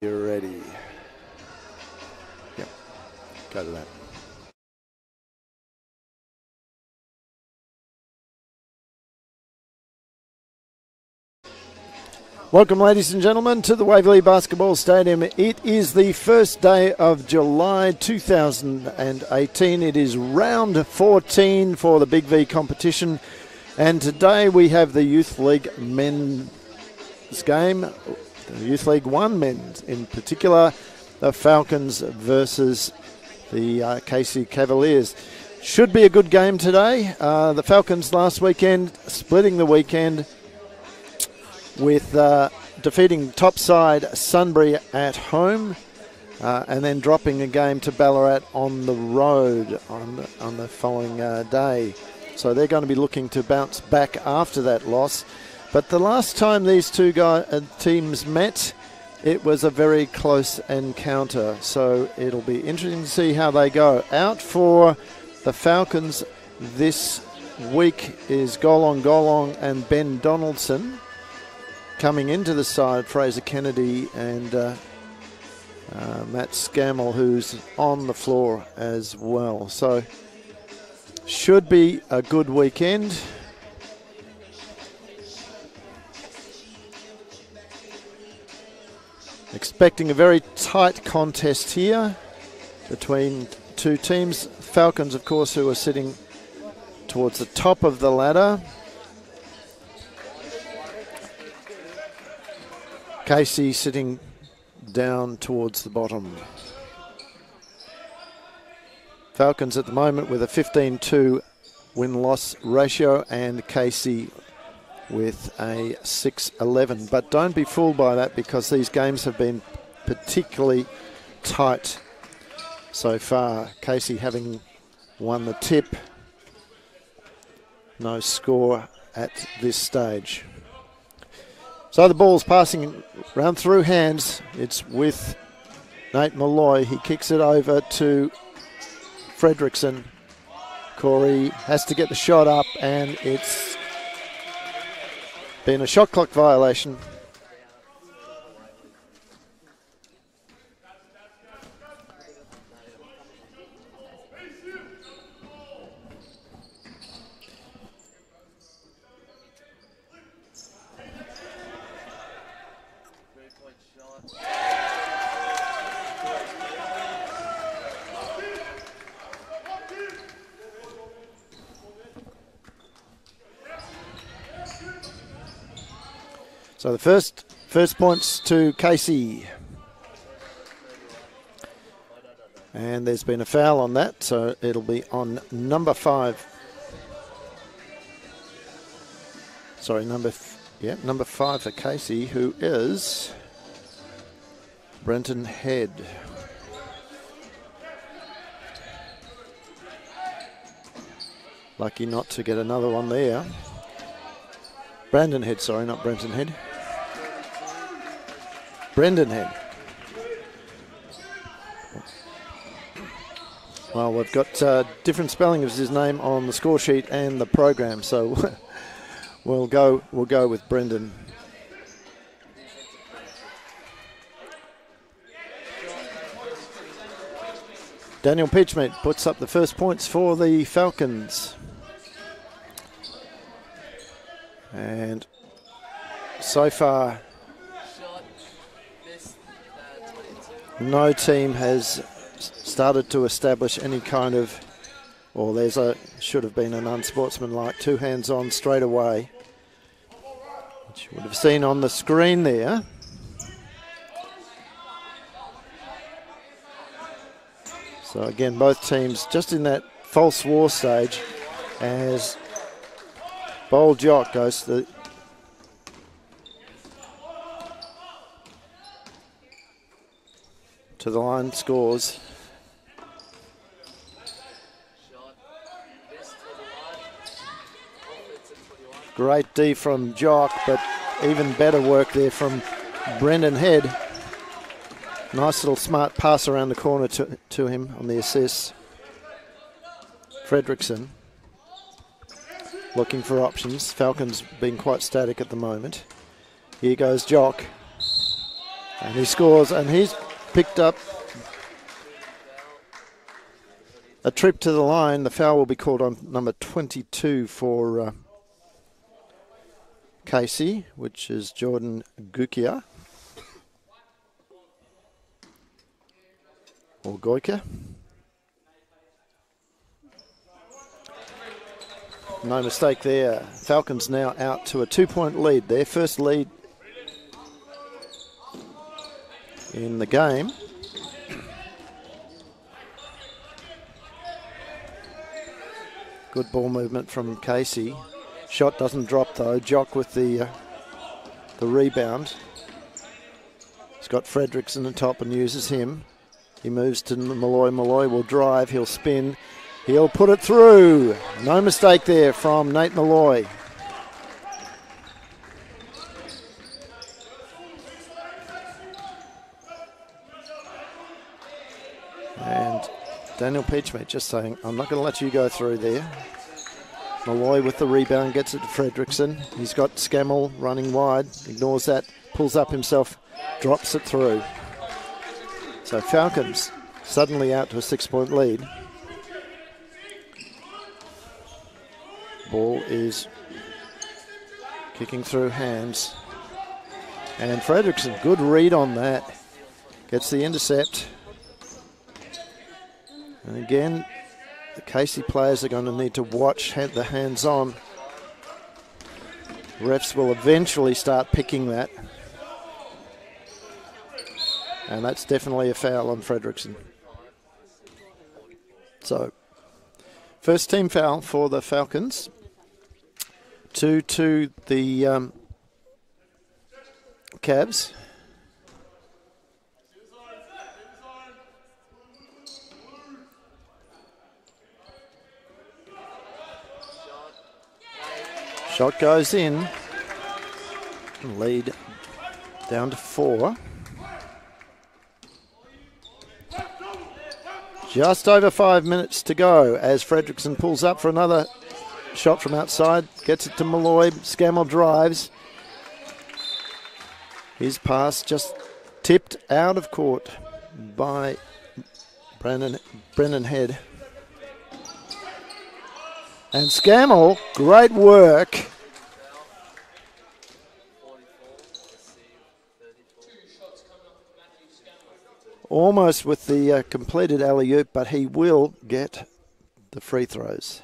You're ready. Yep, go to that. Welcome, ladies and gentlemen, to the Waverley Basketball Stadium. It is the first day of July 2018. It is round 14 for the BigV competition. And today we have the Youth League men's game, the Youth League 1 men's in particular, the Falcons versus the Casey Cavaliers. Should be a good game today. The Falcons last weekend splitting the weekend with defeating top side Sunbury at home and then dropping a game to Ballarat on the road on the following day. So they're going to be looking to bounce back after that loss. But the last time these two teams met, it was a very close encounter. So it'll be interesting to see how they go. Out for the Falcons this week is Golong and Ben Donaldson. Coming into the side, Fraser Kennedy and Matt Scammell, who's on the floor as well. So should be a good weekend. Expecting a very tight contest here between two teams. Falcons, of course, who are sitting towards the top of the ladder. Casey sitting down towards the bottom. Falcons at the moment with a 15-2 win-loss ratio and Casey with a 6-11. But don't be fooled by that because these games have been particularly tight so far. Casey having won the tip. No score at this stage. So the ball's passing round through hands. It's with Nate Malloy. He kicks it over to Fredrickson. Corey has to get the shot up and it's been a shot clock violation. So the first points to Casey. And there's been a foul on that, so it'll be on number 5. Sorry, number 5 for Casey, who is Brenton Head. Lucky not to get another one there. Brandon Head, sorry, not Brenton Head. Brendan Head. Well, we've got different spelling of his name on the score sheet and the program, so we'll go with Brendan. Daniel Peachmeat puts up the first points for the Falcons. And so far, no team has started to establish any kind of, or should have been an unsportsmanlike 2 hands on straight away, which you would have seen on the screen there. So again, both teams just in that false war stage as Bold Jock goes to the line, scores. Great D from Jock, but even better work there from Brendan Head. Nice little smart pass around the corner to him on the assist. Fredrickson looking for options. Falcons being quite static at the moment. Here goes Jock. And he scores, and he's picked up a trip to the line. The foul will be called on number 22 for Casey, which is Jordan Gukia. Or Goika. No mistake there. Falcons now out to a 2-point lead. Their first lead in the game. Good ball movement from Casey. Shot doesn't drop though. Jock with the rebound. He's got Fredericks in the top and uses him. He moves to Malloy. Malloy will drive. He'll spin. He'll put it through. No mistake there from Nate Malloy. And Daniel Peachmeat just saying, I'm not going to let you go through there. Malloy with the rebound, gets it to Fredrickson. He's got Scammell running wide, ignores that, pulls up himself, drops it through. So Falcons suddenly out to a 6-point lead. Ball is kicking through hands. And Fredrickson, good read on that. Gets the intercept. And again, the Casey players are going to need to watch the hands-on. Refs will eventually start picking that. And that's definitely a foul on Fredrickson. So, first team foul for the Falcons. 2 to the Cavs. Shot goes in. Lead down to 4. Just over 5 minutes to go as Fredrickson pulls up for another shot from outside. Gets it to Malloy. Scammell drives. His pass just tipped out of court by Brennan Head. And Scammell, great work. Almost with the completed alley-oop, but he will get the free throws.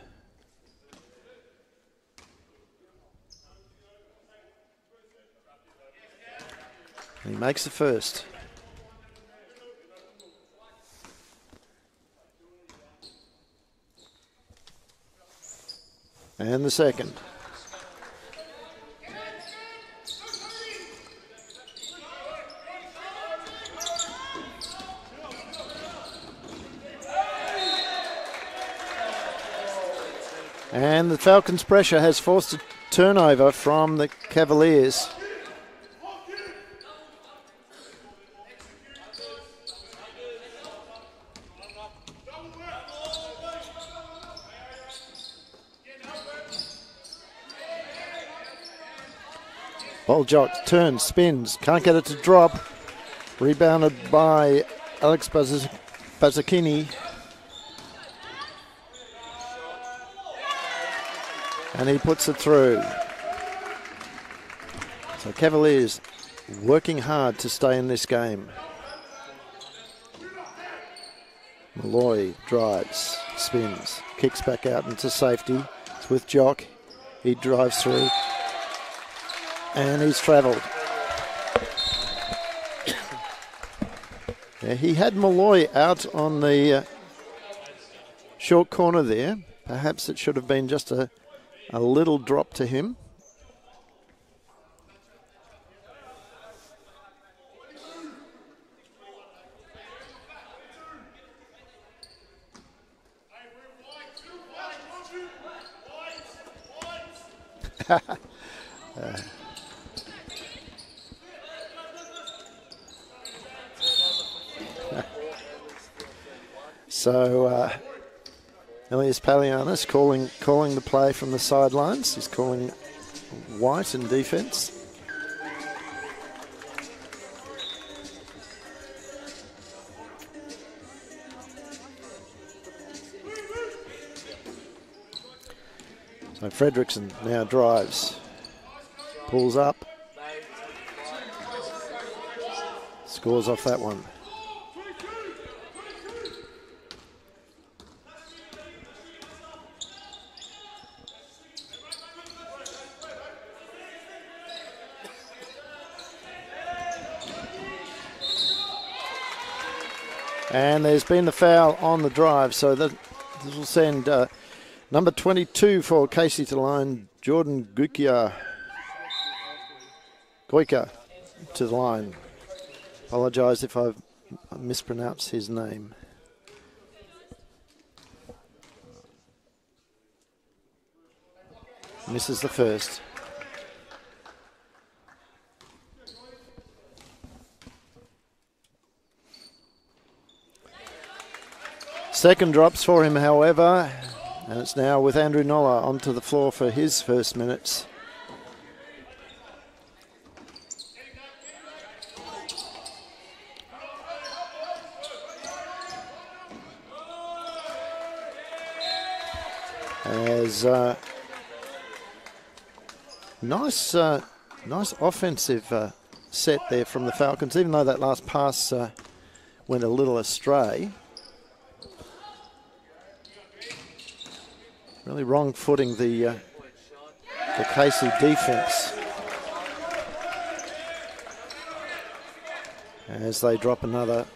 He makes the first. And the second. And the Falcons' pressure has forced a turnover from the Cavaliers. Boljock turns, spins, can't get it to drop. Rebounded by Alex Bazzacchini. And he puts it through. So Cavaliers working hard to stay in this game. Malloy drives, spins, kicks back out into safety. It's with Jock. He drives through. And he's travelled. Yeah, he had Malloy out on the short corner there. Perhaps it should have been just a little drop to him. So Elias Palianis calling the play from the sidelines. He's calling White in defence. So Fredrickson now drives, pulls up, scores off that one. And there's been the foul on the drive, so this will send number 22 for Casey to line, Jordan Goika to the line. Apologise if I've mispronounced his name. Misses the first. Second drops for him, however, and it's now with Andrew Noller onto the floor for his first minutes. As nice offensive set there from the Falcons, even though that last pass went a little astray. Really wrong footing the Casey defence as they drop another,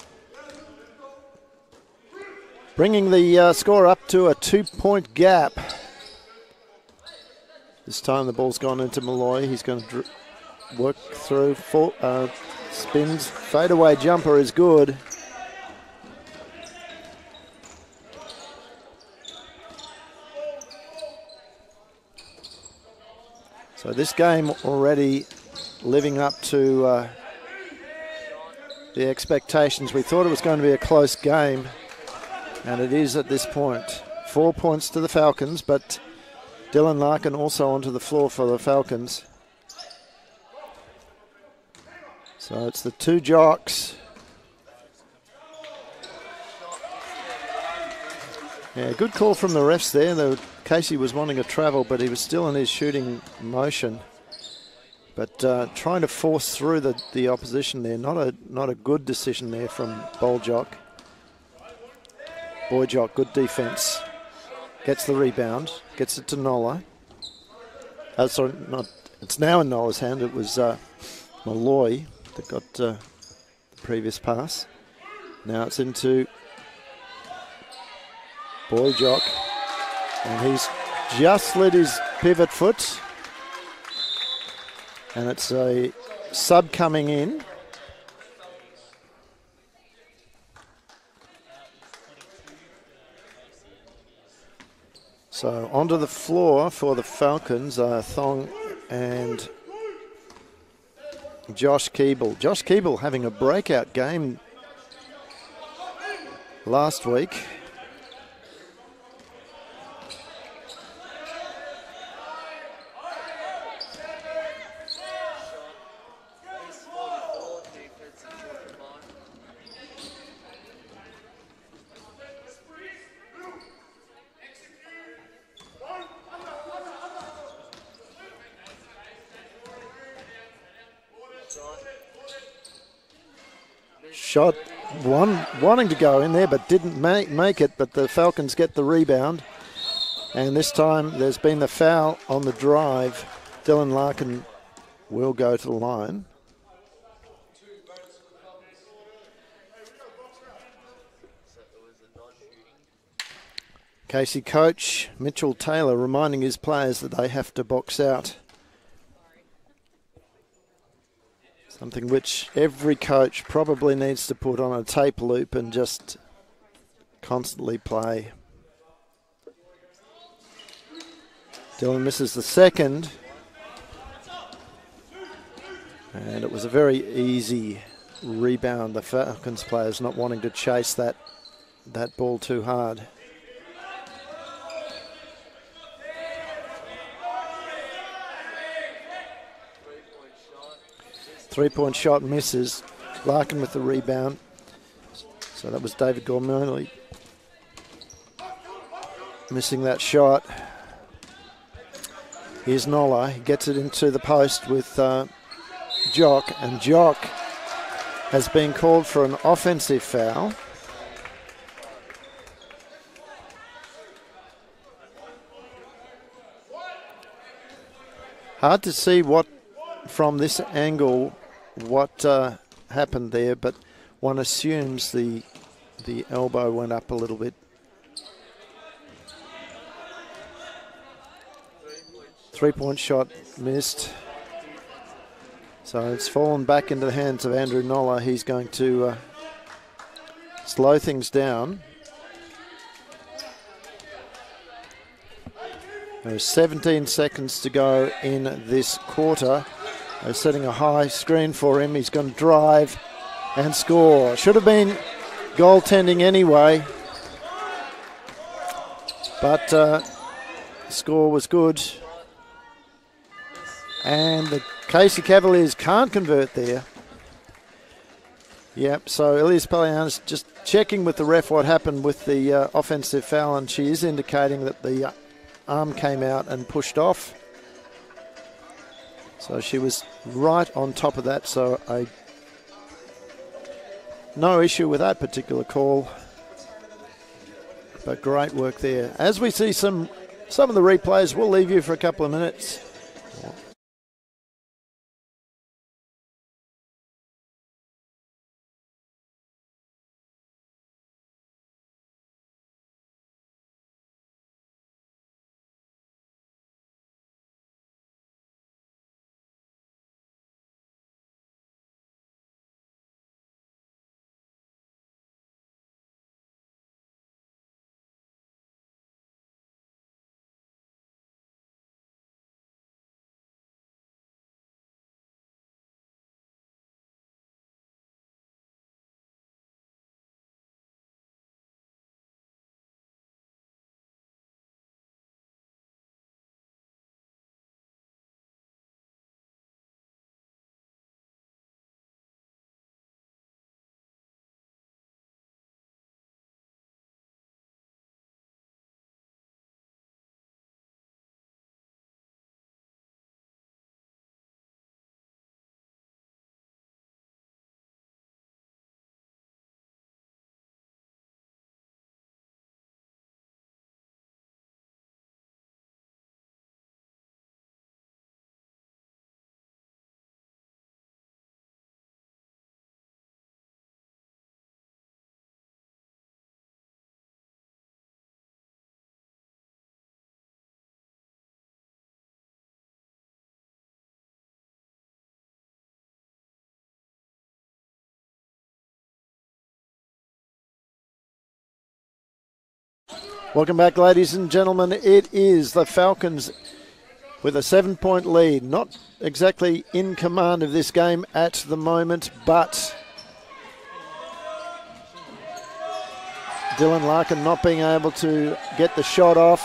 bringing the score up to a 2-point gap. This time the ball's gone into Malloy. He's going to work through, spins, fadeaway jumper is good. So this game already living up to the expectations. We thought it was going to be a close game, and it is at this point. 4 points to the Falcons, but Dylan Larkin also onto the floor for the Falcons. So it's the two jocks. Yeah, good call from the refs there. Casey was wanting a travel, but he was still in his shooting motion. But trying to force through the opposition there. Not a good decision there from Boyjock. Boyjock, good defence. Gets the rebound. Gets it to Noller. It's now in Noller's hand. It was Malloy that got the previous pass. Now it's into Boyjock. And he's just slid his pivot foot. And it's a sub coming in. So onto the floor for the Falcons are Thong and Josh Keeble. Josh Keeble having a breakout game last week. Shot wanting to go in there, but didn't make it. But the Falcons get the rebound. And this time there's been the foul on the drive. Dylan Larkin will go to the line. Casey coach Mitchell Taylor reminding his players that they have to box out. Something which every coach probably needs to put on a tape loop and just constantly play. Dylan misses the second. And it was a very easy rebound. The Falcons players not wanting to chase that ball too hard. Three-point shot misses. Larkin with the rebound. So that was David Gormley missing that shot. Here's Nola. He gets it into the post with Jock, and Jock has been called for an offensive foul. Hard to see what, from this angle, what happened there, but one assumes the elbow went up a little bit. Three-point shot missed. So it's fallen back into the hands of Andrew Nola. He's going to slow things down. There's 17 seconds to go in this quarter. They're setting a high screen for him. He's going to drive and score. Should have been goaltending anyway, but score was good. And the Casey Cavaliers can't convert there. Yep, so Elias Palianis just checking with the ref what happened with the offensive foul, and she is indicating that the arm came out and pushed off. So she was right on top of that, so no issue with that particular call. But great work there. As we see some of the replays, we'll leave you for a couple of minutes. Welcome back, ladies and gentlemen. It is the Falcons with a 7-point lead. Not exactly in command of this game at the moment, but Dylan Larkin not being able to get the shot off.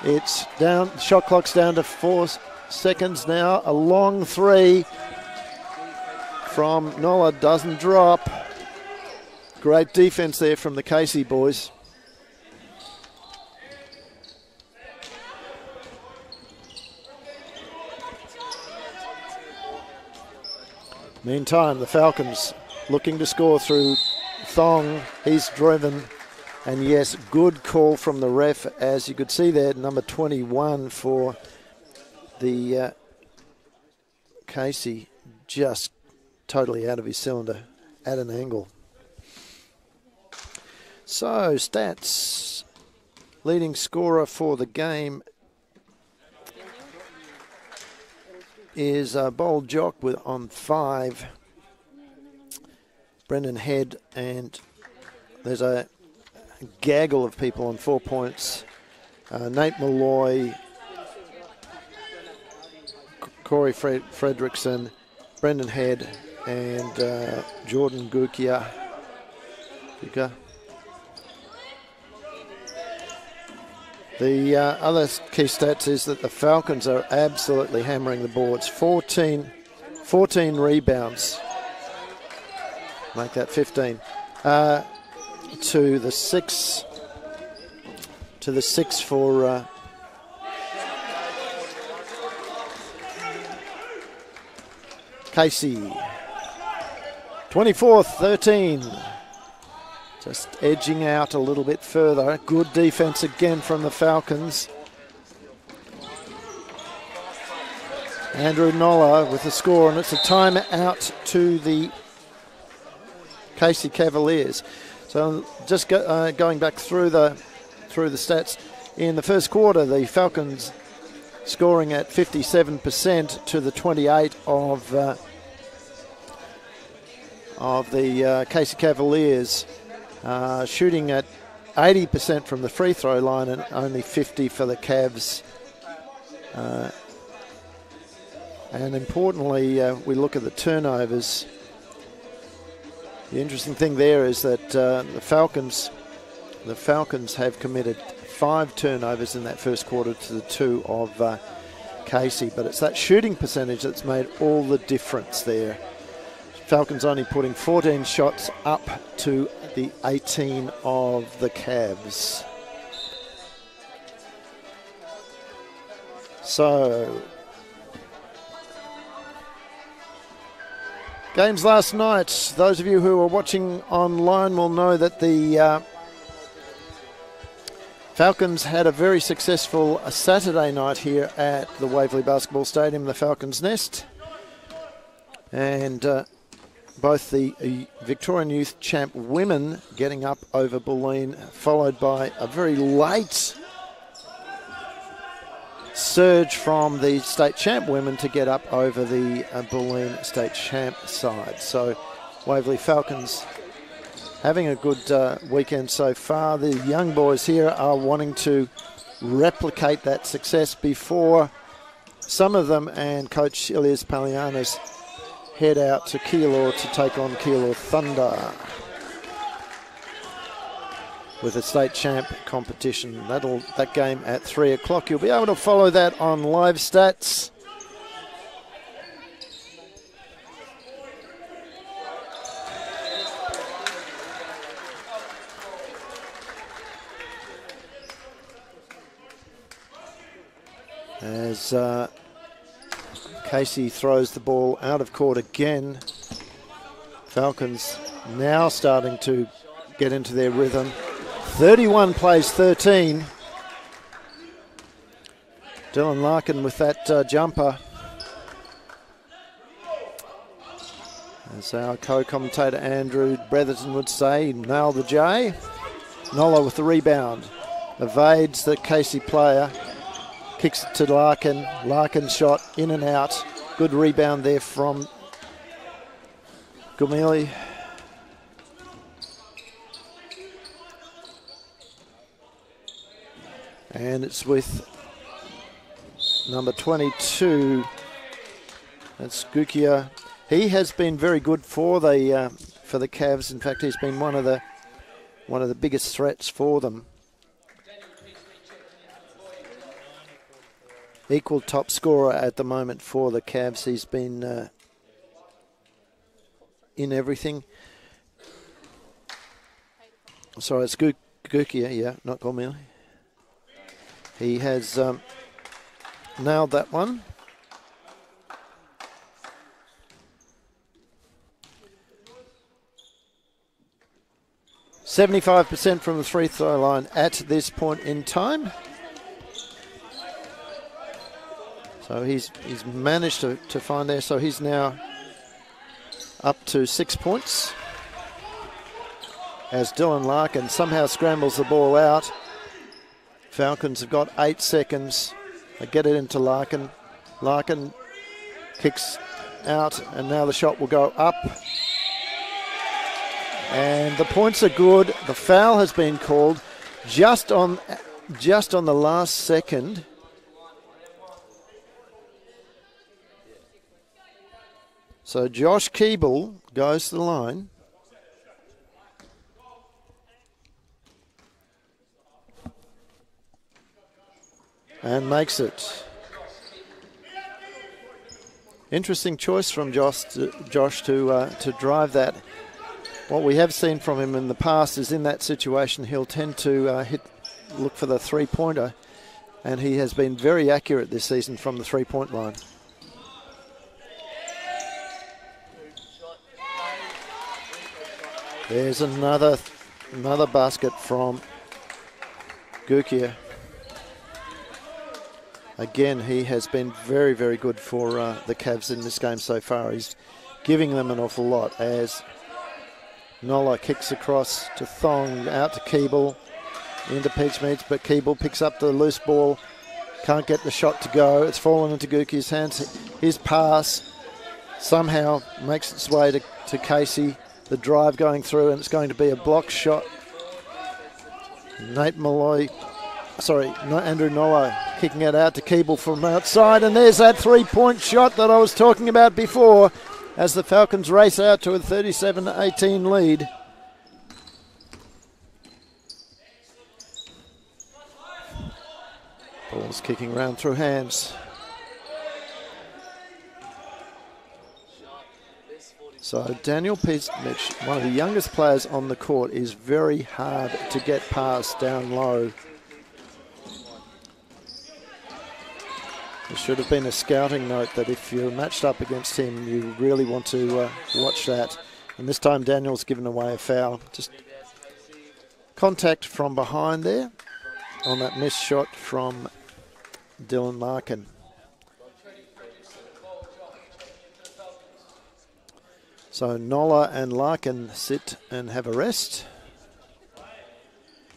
It's down, shot clock's down to 4 seconds now. A long three from Nola doesn't drop. Great defense there from the Casey boys. Meantime, the Falcons looking to score through Thong. He's driven. And yes, good call from the ref, as you could see there, number 21 for the Casey, just totally out of his cylinder at an angle. So, stats. Leading scorer for the game is Bold Jock on 5. Brendan Head, and there's a gaggle of people on 4 points. Nate Malloy, Corey Fredrickson, Brendan Head, and Jordan Gukia. The other key stats is that the Falcons are absolutely hammering the boards. 14 rebounds. Make that 15. To the 6 Casey. 24-13. Just edging out a little bit further. Good defense again from the Falcons. Andrew Nolla with the score, and it's a timeout to the Casey Cavaliers. So just going back through the stats, in the first quarter, the Falcons scoring at 57% to the 28 of the Casey Cavaliers, shooting at 80% from the free throw line and only 50 for the Cavs. And importantly, we look at the turnovers. The interesting thing there is that the Falcons have committed 5 turnovers in that first quarter to the 2 of Casey, but it's that shooting percentage that's made all the difference there. Falcons only putting 14 shots up to the 18 of the Cavs. So, games last night. Those of you who are watching online will know that the Falcons had a very successful Saturday night here at the Waverley Basketball Stadium, the Falcons' Nest. And both the Victorian Youth Champ women getting up over Bulleen, followed by a very late surge from the state champ women to get up over the Bulleen state champ side. So Waverley Falcons having a good weekend so far. The young boys here are wanting to replicate that success before some of them and Coach Ilias Palianos head out to Keilor to take on Keilor Thunder with a state champ competition. That game at 3 o'clock. You'll be able to follow that on live stats. As Casey throws the ball out of court again. Falcons now starting to get into their rhythm. 31 plays 13. Dylan Larkin with that jumper. As our co-commentator Andrew Bretherton would say, nailed the J. Nolla with the rebound. Evades the Casey player. Kicks it to Larkin. Larkin shot in and out. Good rebound there from Gumili. And it's with number 22. That's Gukia. He has been very good for the Cavs. In fact, he's been one of the biggest threats for them. Equal top scorer at the moment for the Cavs. He's been in everything. Sorry, it's Gukia, yeah, not Gomili. He has nailed that one. %75% from the free throw line at this point in time. So he's managed to find there. So he's now up to 6 points. As Dylan Larkin somehow scrambles the ball out. Falcons have got 8 seconds. They get it into Larkin. Larkin kicks out, and now the shot will go up. And the points are good. The foul has been called just on the last second. So Josh Keeble goes to the line. And makes it. Interesting choice from Josh to drive that. What we have seen from him in the past is in that situation he'll tend to look for the three-pointer, and he has been very accurate this season from the three-point line. There's another basket from Gukia. Again, he has been very, very good for the Cavs in this game so far. He's giving them an awful lot as Nola kicks across to Thong, out to Keeble, into Peachmeats, but Keeble picks up the loose ball, can't get the shot to go. It's fallen into Gukia's hands. His pass somehow makes its way to Casey. The drive going through, and it's going to be a block shot. Andrew Nolo kicking it out to Keeble from outside, and there's that three-point shot that I was talking about before as the Falcons race out to a 37-18 lead. Ball's kicking around through hands. So Daniel Peachmeats, one of the youngest players on the court, is very hard to get past down low. There should have been a scouting note that if you're matched up against him, you really want to watch that. And this time Daniel's given away a foul. Just contact from behind there on that missed shot from Dylan Larkin. So Nola and Larkin sit and have a rest.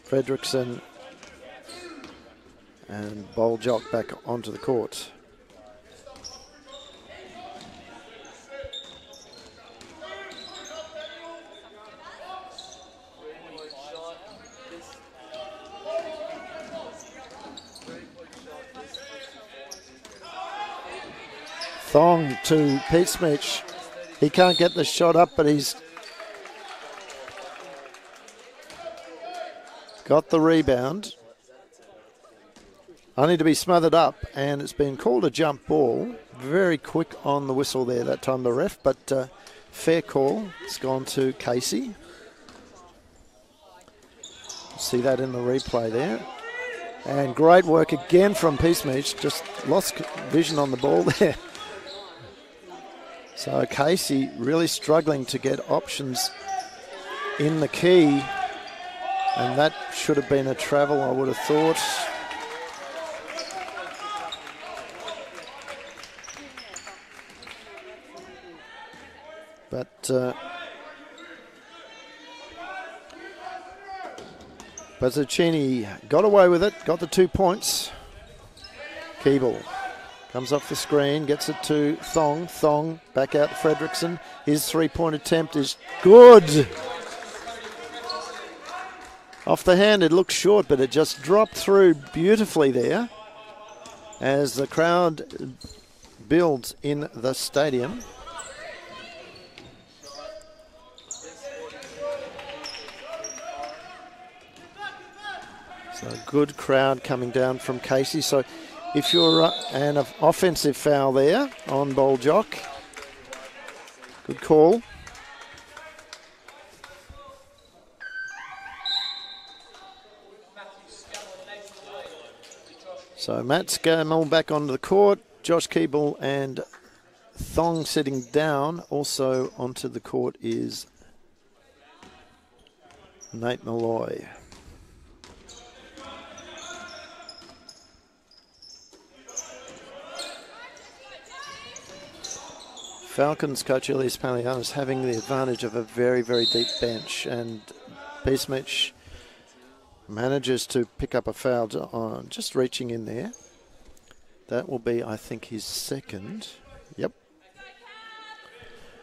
Fredrickson and Boljock back onto the court. Thong to Peachmeats. He can't get the shot up, but he's got the rebound. Only to be smothered up, and it's been called a jump ball. Very quick on the whistle there that time, the ref, but fair call. It's gone to Casey. See that in the replay there. And great work again from Peachmeats. Just lost vision on the ball there. So Casey really struggling to get options in the key, and that should have been a travel, I would have thought. But Zucchini got away with it, got the 2 points. Keeble comes off the screen, gets it to Thong. Thong back out to Fredrickson. His three-point attempt is good. Off the hand, it looks short, but it just dropped through beautifully there as the crowd builds in the stadium. So a good crowd coming down from Casey. So if you're an offensive foul there on Boljock, good call. So Matt Scammell back onto the court. Josh Keeble and Thong sitting down. Also onto the court is Nate Malloy. Falcons coach Elias Palianos having the advantage of a very, very deep bench, and Peachmeats manages to pick up a foul on just reaching in there. That will be, I think, his second. Yep.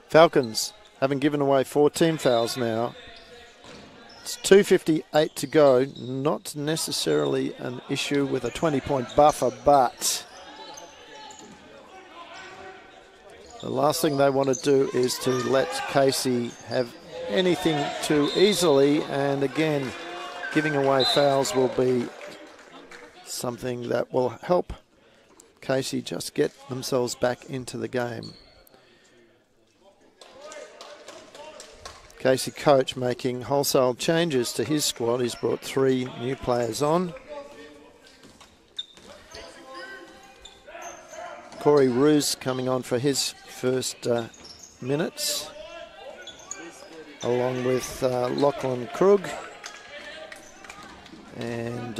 Falcons having given away 14 fouls now. It's 2:58 to go. Not necessarily an issue with a 20-point buffer, but the last thing they want to do is to let Casey have anything too easily, and again, giving away fouls will be something that will help Casey just get themselves back into the game. Casey coach making wholesale changes to his squad. He's brought 3 new players on. Corey Roos coming on for his first minutes. along with Lachlan Krug and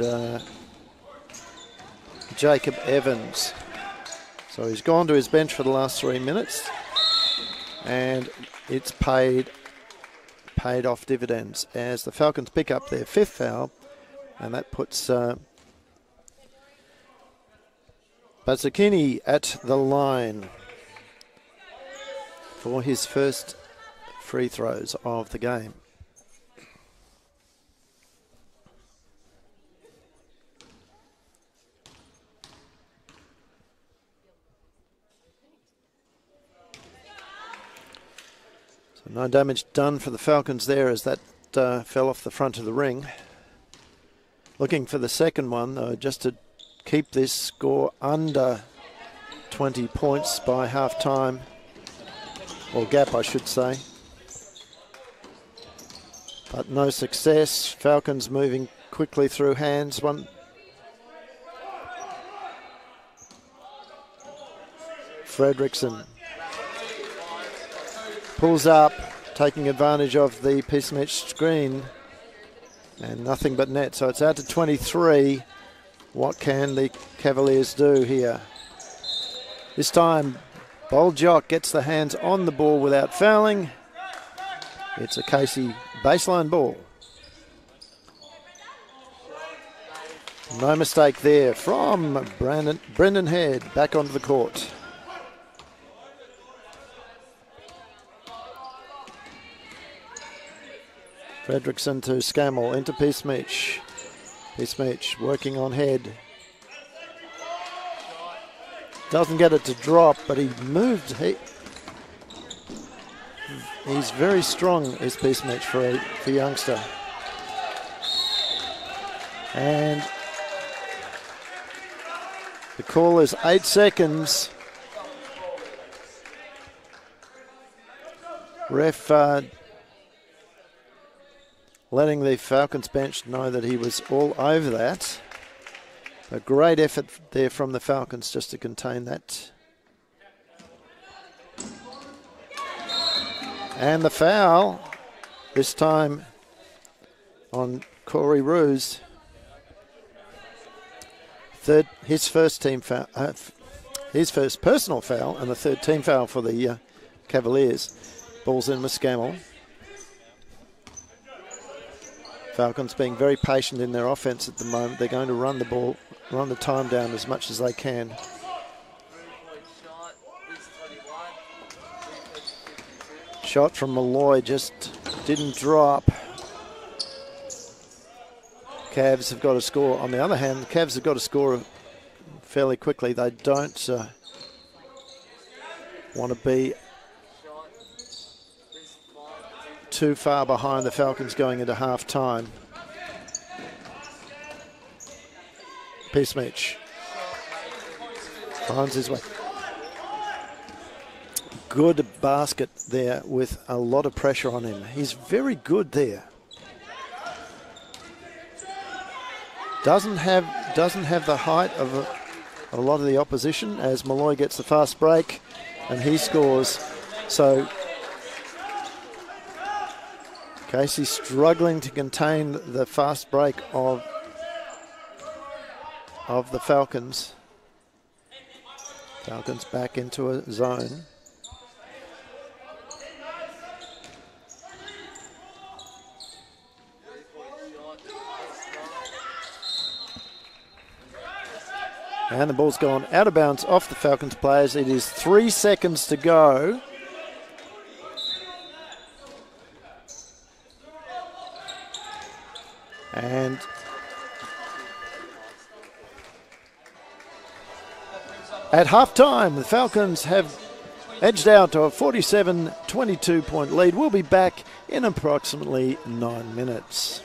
Jacob Evans. So he's gone to his bench for the last 3 minutes, and it's paid off dividends as the Falcons pick up their 5th foul, and that puts Bazzacchini at the line for his first free throws of the game. So no damage done for the Falcons there as that fell off the front of the ring. Looking for the second one, though, just to keep this score under 20 points by half time, or gap I should say. But no success. Falcons moving quickly through hands. One Fredrickson pulls up, taking advantage of the Pismich screen, and nothing but net. So it's out to 23. What can the Cavaliers do here? This time, Boljock gets the hands on the ball without fouling. It's a Casey baseline ball. No mistake there from Brendan Head back onto the court. Fredrickson to Scammell, into Pismich. Pismich working on Head. Doesn't get it to drop, but he moved. He's very strong, is Pismich, for youngster. And the call is 8 seconds. Ref letting the Falcons bench know that he was all over that. A great effort there from the Falcons just to contain that. And the foul, this time on Corey Roos. His first team foul, his first personal foul, and the 3rd team foul for the Cavaliers. Ball's in with Scammell. Falcons being very patient in their offense at the moment. They're going to run the ball, run the time down as much as they can. Shot from Malloy just didn't drop. Cavs have got to score. On the other hand, the Cavs have got to score fairly quickly. They don't want to be too far behind the Falcons going into half time. Pismich finds his way. Good basket there with a lot of pressure on him. He's very good there. Doesn't have the height of a lot of the opposition as Malloy gets the fast break and he scores. So Casey struggling to contain the fast break of the Falcons. Falcons back into a zone. And the ball's gone out of bounds off the Falcons players. It is 3 seconds to go. And at halftime, the Falcons have edged out to a 47-22 point lead. We'll be back in approximately 9 minutes.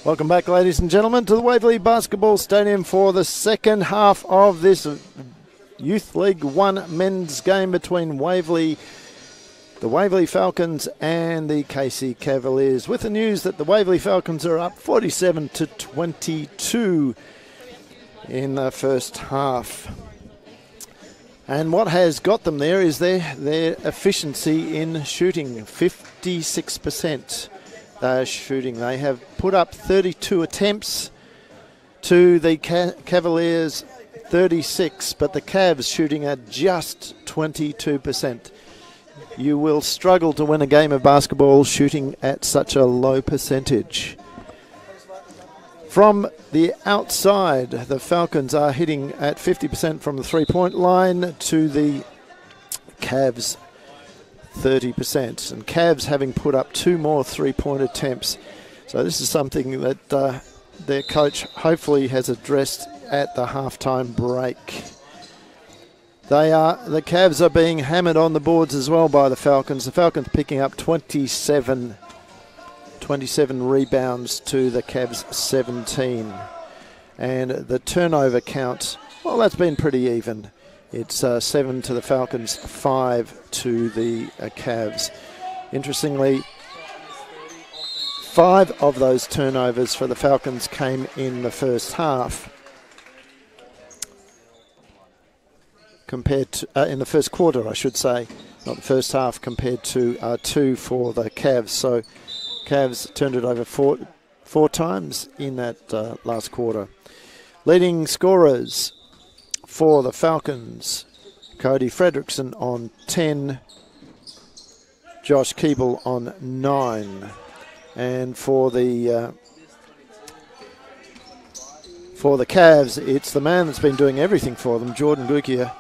Welcome back, ladies and gentlemen, to the Waverley Basketball Stadium for the second half of this Youth League 1 men's game between the Waverley Falcons and the KC Cavaliers, with the news that the Waverley Falcons are up 47-22 in the first half. And what has got them there is their efficiency in shooting, 56%. They're shooting. They have put up 32 attempts to the Cavaliers 36, but the Cavs shooting at just 22%. You will struggle to win a game of basketball shooting at such a low percentage. From the outside, the Falcons are hitting at 50% from the three-point line to the Cavs 30%, and Cavs having put up 2 more three-point attempts. So this is something that their coach hopefully has addressed at the halftime break. The Cavs are being hammered on the boards as well by the Falcons. The Falcons picking up 27 rebounds to the Cavs 17. And the turnover count, well, that's been pretty even. It's 7 to the Falcons, 5 to the Cavs. Interestingly, 5 of those turnovers for the Falcons came in the first half, compared to, in the first quarter, I should say, not the first half, compared to 2 for the Cavs. So Cavs turned it over four times in that last quarter. Leading scorers for the Falcons, Cody Fredrickson on 10, Josh Keeble on 9. And for the Cavs, it's the man that's been doing everything for them, Jordan Goikia,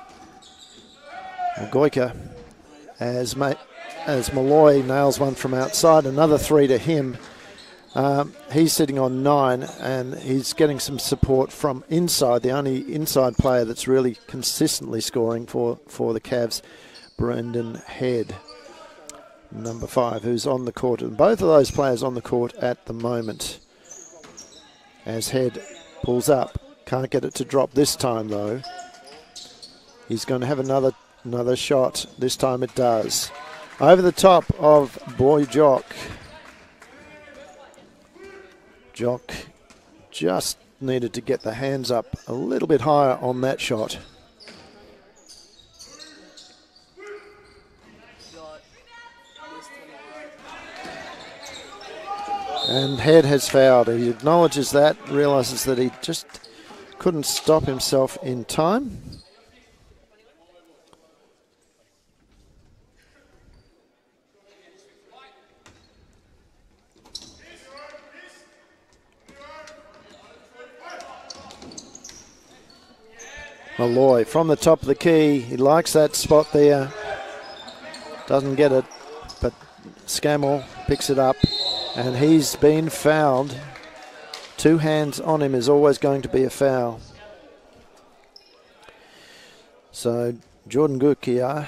as Malloy nails one from outside, another 3 to him. He's sitting on 9, and he's getting some support from inside. The only inside player that's really consistently scoring for the Cavs, Brendan Head, number 5, who's on the court. And both of those players on the court at the moment. As Head pulls up, can't get it to drop this time though. He's going to have another shot. This time it does. Over the top of Boy Jock. Jock just needed to get the hands up a little bit higher on that shot. And Head has fouled. He acknowledges that, realises that he just couldn't stop himself in time. Malloy from the top of the key. He likes that spot there. Doesn't get it, but Scammell picks it up, and he's been fouled. 2 hands on him is always going to be a foul. So Jordan Gukia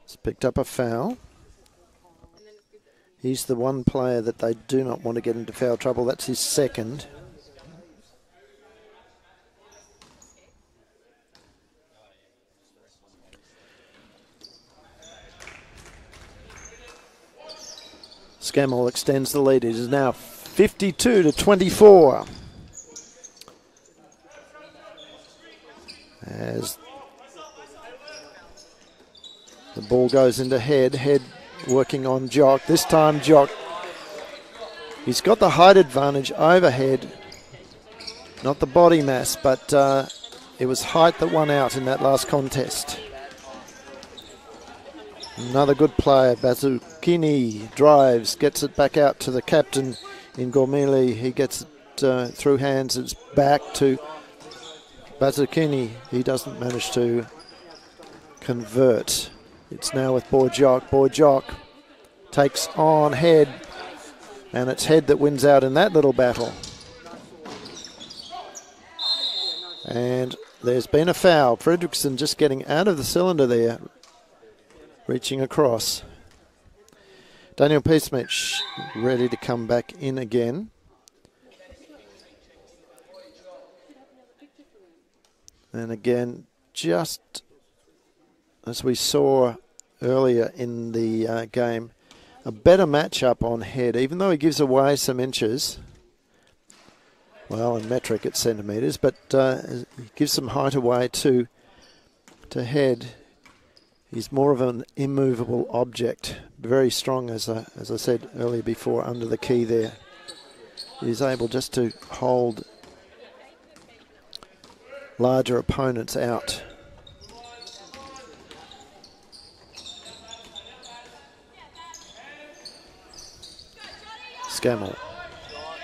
has picked up a foul. He's the one player that they do not want to get into foul trouble. That's his second. Scammell extends the lead. It is now 52-24. As the ball goes into Head. Head working on Jock. This time Jock, he's got the height advantage over Head. Not the body mass, but it was height that won out in that last contest. Another good player, Bazukini, drives, gets it back out to the captain in Gormili. He gets it through hands. It's back to Bazukini. He doesn't manage to convert. It's now with Boy Jock. Boy Jock takes on Head, and it's Head that wins out in that little battle. And there's been a foul. Fredrickson just getting out of the cylinder there, reaching across. Daniel Peacematch ready to come back in again. And again, just as we saw earlier in the game, a better matchup on head, even though he gives away some inches. Well, in metric it's centimetres, but he gives some height away to head. He's more of an immovable object. Very strong, as I said earlier before, under the key there. He's able just to hold larger opponents out. Scammell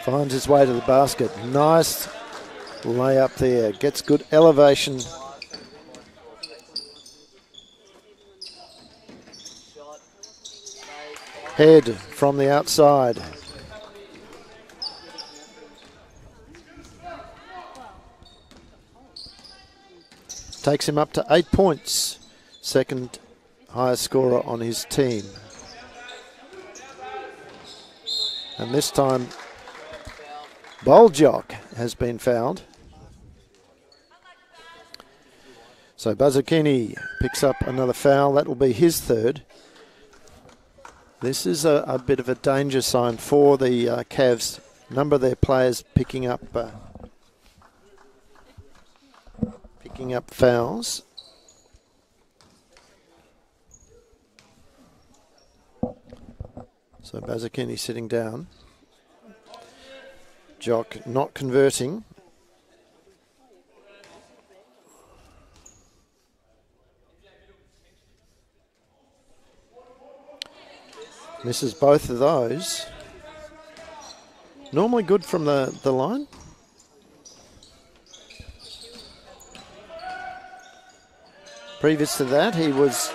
finds his way to the basket. Nice layup there. Gets good elevation. Head from the outside. Takes him up to 8 points. Second highest scorer on his team. And this time, Boljock has been fouled. So Bazzacchini picks up another foul. That will be his third. This is a bit of a danger sign for the Cavs. A number of their players picking up fouls. So Bazzacchini sitting down. Jock not converting. Misses both of those. Normally good from the line. Previous to that, he was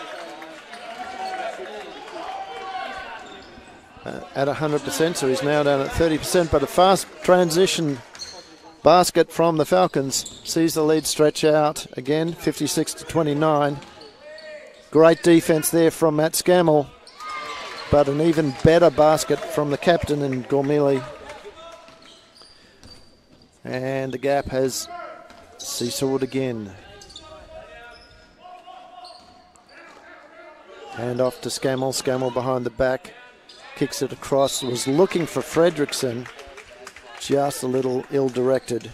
at 100%, so he's now down at 30%, but a fast transition basket from the Falcons sees the lead stretch out again, 56-29. Great defense there from Matt Scammell, but an even better basket from the captain in Gormili. And the gap has seesawed again. Hand off to Scammell. Scammell behind the back. Kicks it across. Was looking for Fredrickson. Just a little ill-directed.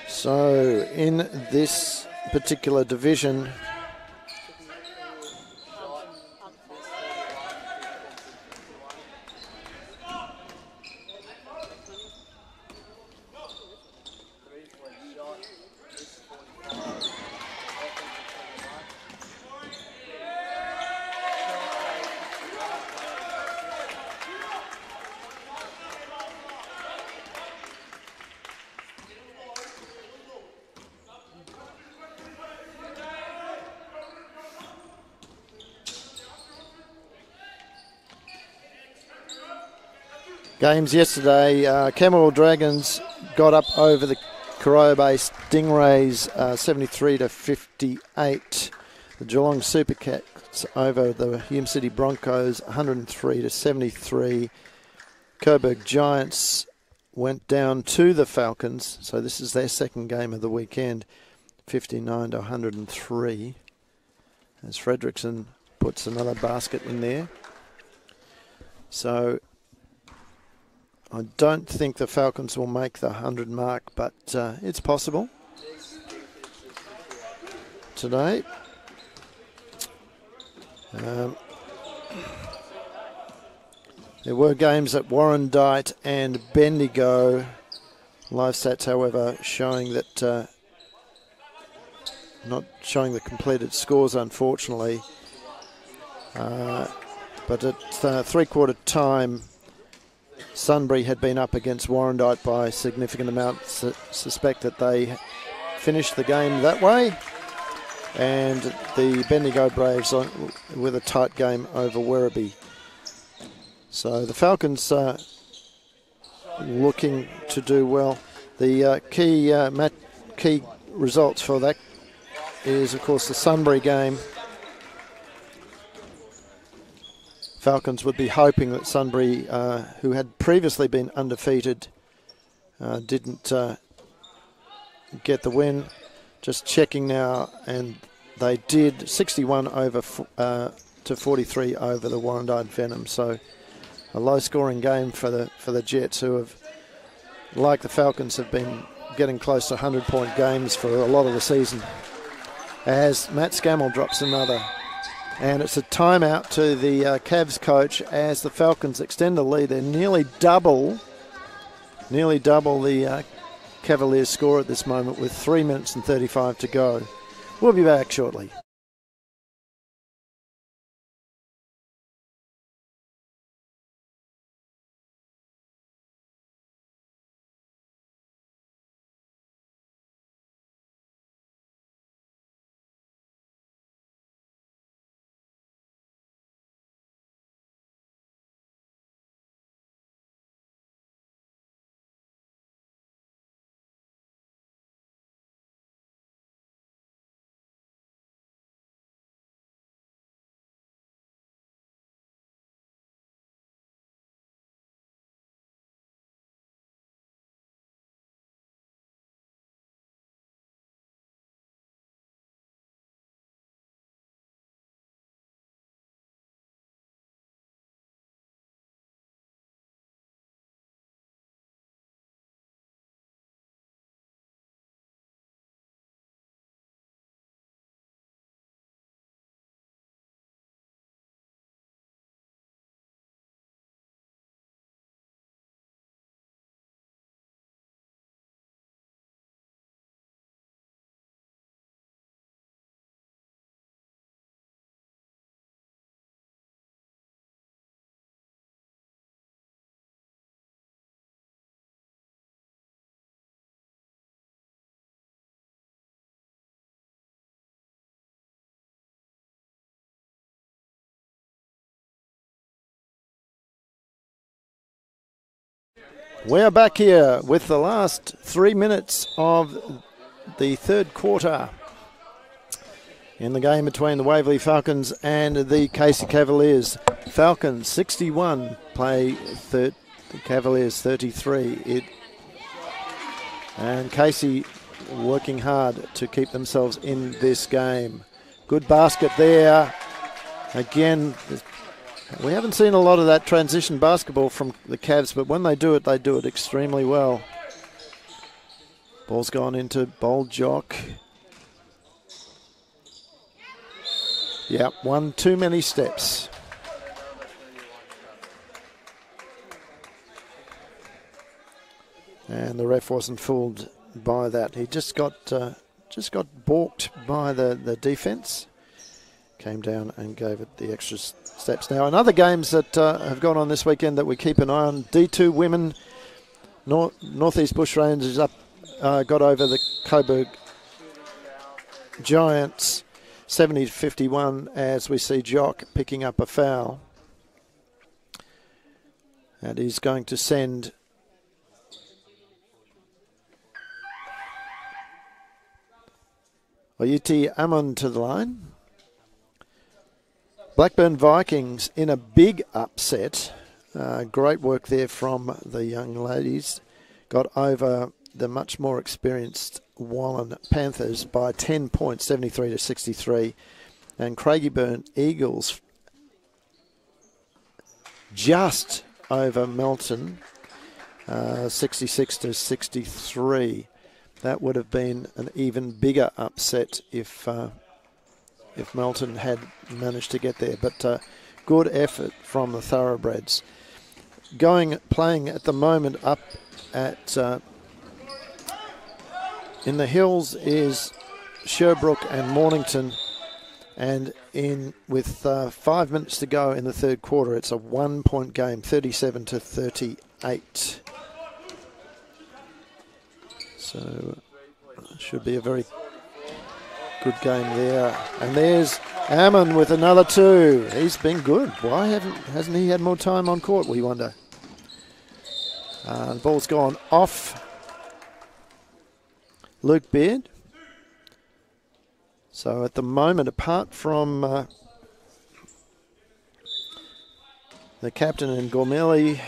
So in this particular division, games yesterday, Camberwell Dragons got up over the Corio Bay Stingrays 73-58. The Geelong Supercats over the Hume City Broncos 103-73. Coburg Giants went down to the Falcons, so this is their second game of the weekend, 59-103. As Fredrickson puts another basket in there. So I don't think the Falcons will make the 100 mark, but it's possible today. There were games at Warrandyte and Bendigo. Live stats, however, showing that not showing the completed scores, unfortunately. But at three-quarter time, Sunbury had been up against Warrandyte by a significant amount. Suspect that they finished the game that way. and the Bendigo Braves with a tight game over Werribee. So the Falcons looking to do well. The key results for that is, of course, the Sunbury game. Falcons would be hoping that Sunbury, who had previously been undefeated, didn't get the win. Just checking now, and they did 61 over to 43 over the Warrandyte Venom. So a low-scoring game for the Jets, who have, like the Falcons, have been getting close to 100-point games for a lot of the season. As Matt Scammell drops another. And it's a timeout to the Cavs coach as the Falcons extend the lead. They're nearly double the Cavaliers score at this moment with 3 minutes and 35 to go. We'll be back shortly. We're back here with the last 3 minutes of the third quarter in the game between the Waverley Falcons and the Casey Cavaliers. Falcons 61 play the Cavaliers 33. And Casey working hard to keep themselves in this game. Good basket there. Again, we haven't seen a lot of that transition basketball from the Cavs, but when they do it extremely well. Ball's gone into Bold Jock. Yeah, one too many steps. And the ref wasn't fooled by that. He just got balked by the defence. Came down and gave it the extra steps. Now, in other games that have gone on this weekend that we keep an eye on, D2 women, Northeast Bushrangers got over the Coburg Giants 70-51 as we see Jock picking up a foul. And he's going to send Oyuti Amon to the line. Blackburn Vikings in a big upset. Great work there from the young ladies. Got over the much more experienced Wallen Panthers by 10 points, 73-63. And Craigieburn Eagles just over Melton, 66-63. That would have been an even bigger upset if Melton had managed to get there. But good effort from the Thoroughbreds. Playing at the moment up at in the hills is Sherbrooke and Mornington. And with 5 minutes to go in the third quarter, it's a 1 point game, 37-38. So should be a very Good game there. And there's Ammon with another 2. He's been good. Why hasn't he had more time on court, we wonder? The ball's gone off Luke Beard. So at the moment, apart from the captain and Gormelli,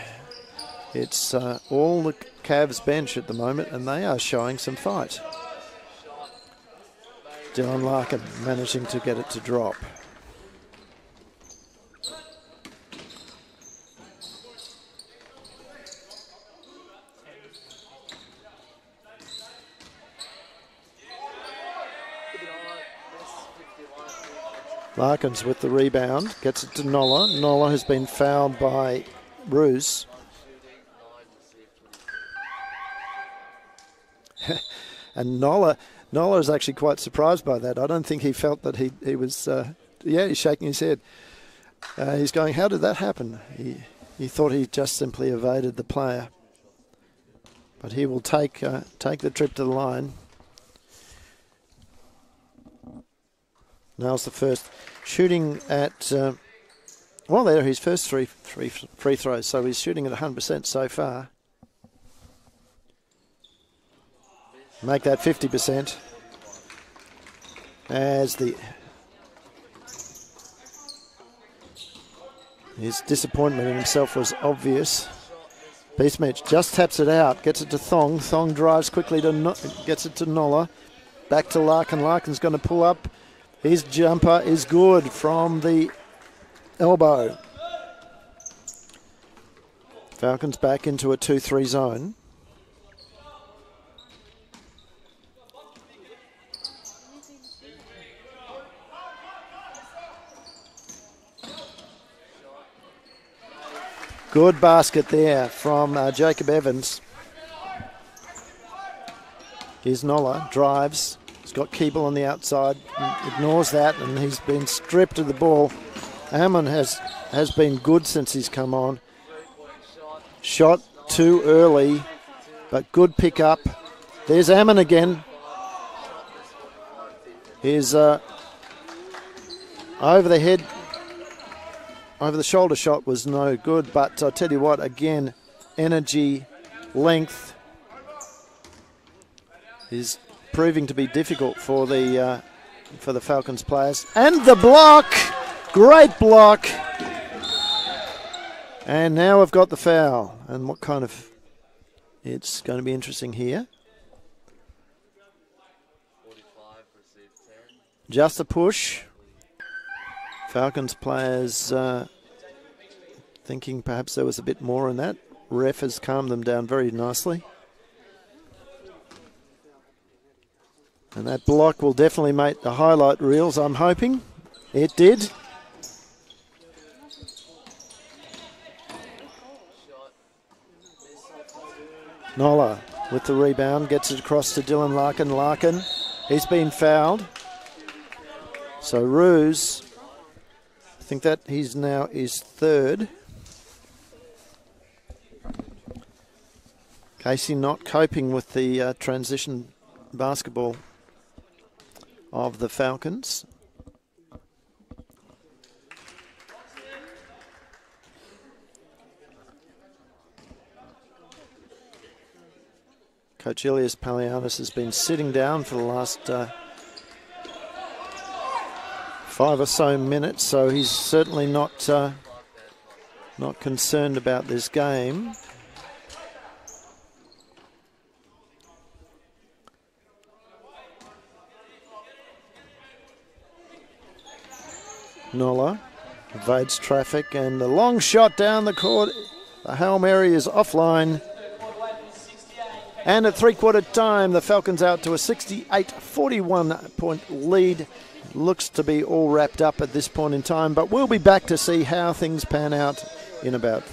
it's all the Cavs bench at the moment, and they are showing some fight. Dylan Larkin managing to get it to drop. Larkins with the rebound, gets it to Nola. Nola has been fouled by Roos. And Nola is actually quite surprised by that. I don't think he felt that he was, he's shaking his head. He's going, how did that happen? He thought he just simply evaded the player. But he will take the trip to the line. Nails the first. Shooting at, well, they're his first three free throws, so he's shooting at 100% so far. Make that 50%. As his disappointment in himself was obvious. Beastmatch just taps it out, gets it to Thong. Thong drives quickly gets it to Nola. Back to Larkin. Larkin's going to pull up. His jumper is good from the elbow. Falcons back into a 2-3 zone. Good basket there from Jacob Evans. Here's Nola, drives. He's got Keeble on the outside, ignores that, and he's been stripped of the ball. Ammon has been good since he's come on. Shot too early, but good pick up. There's Ammon again. Here's over the head, over the shoulder shot was no good, but I'll tell you what, again, energy, length is proving to be difficult for the Falcons players. And the block, great block. And now we've got the foul. And what kind of, it's going to be interesting here. Just a push. Falcons players thinking perhaps there was a bit more in that. Ref has calmed them down very nicely. And that block will definitely make the highlight reels, I'm hoping. It did. Nola with the rebound, gets it across to Dylan Larkin. Larkin, he's been fouled. So Roos, I think that he's now is third. Casey not coping with the transition basketball of the Falcons. Coach Ilias Palianis has been sitting down for the last 5 or so minutes, so he's certainly not concerned about this game. Nola evades traffic, and the long shot down the court. The Hail Mary is offline. And at three-quarter time, the Falcons out to a 68-41 point lead. Looks to be all wrapped up at this point in time, but we'll be back to see how things pan out in about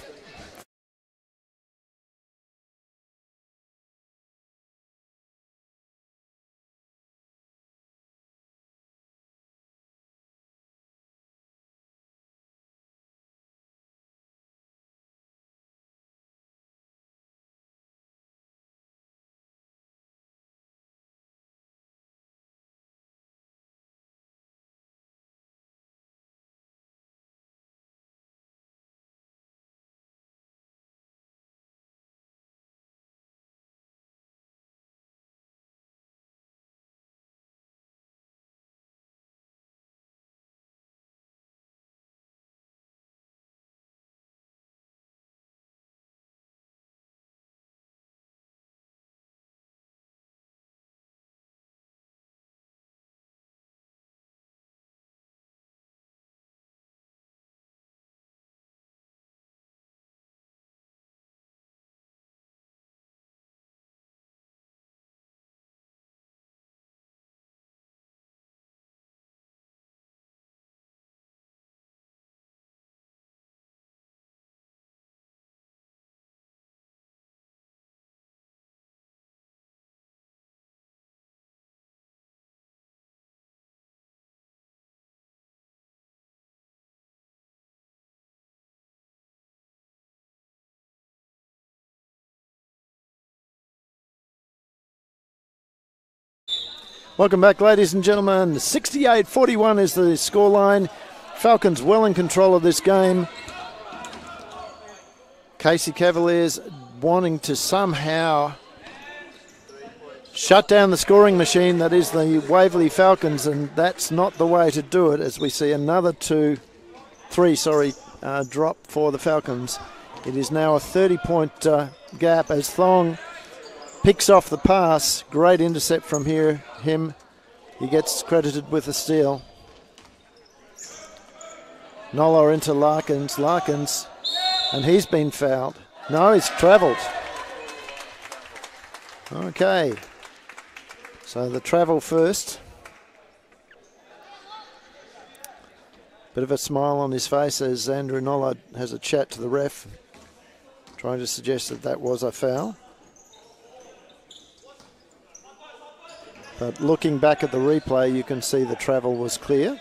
Welcome back, ladies and gentlemen. 68-41 is the scoreline. Falcons well in control of this game. Casey Cavaliers wanting to somehow shut down the scoring machine that is the Waverley Falcons, and that's not the way to do it, as we see another three drop for the Falcons. It is now a 30-point gap as Thong picks off the pass. Great intercept from him. He gets credited with a steal. Nola into Larkins. Larkins, and he's been fouled. No, he's travelled. Okay. So the travel first. Bit of a smile on his face as Andrew Nola has a chat to the ref, trying to suggest that that was a foul. But looking back at the replay, you can see the travel was clear.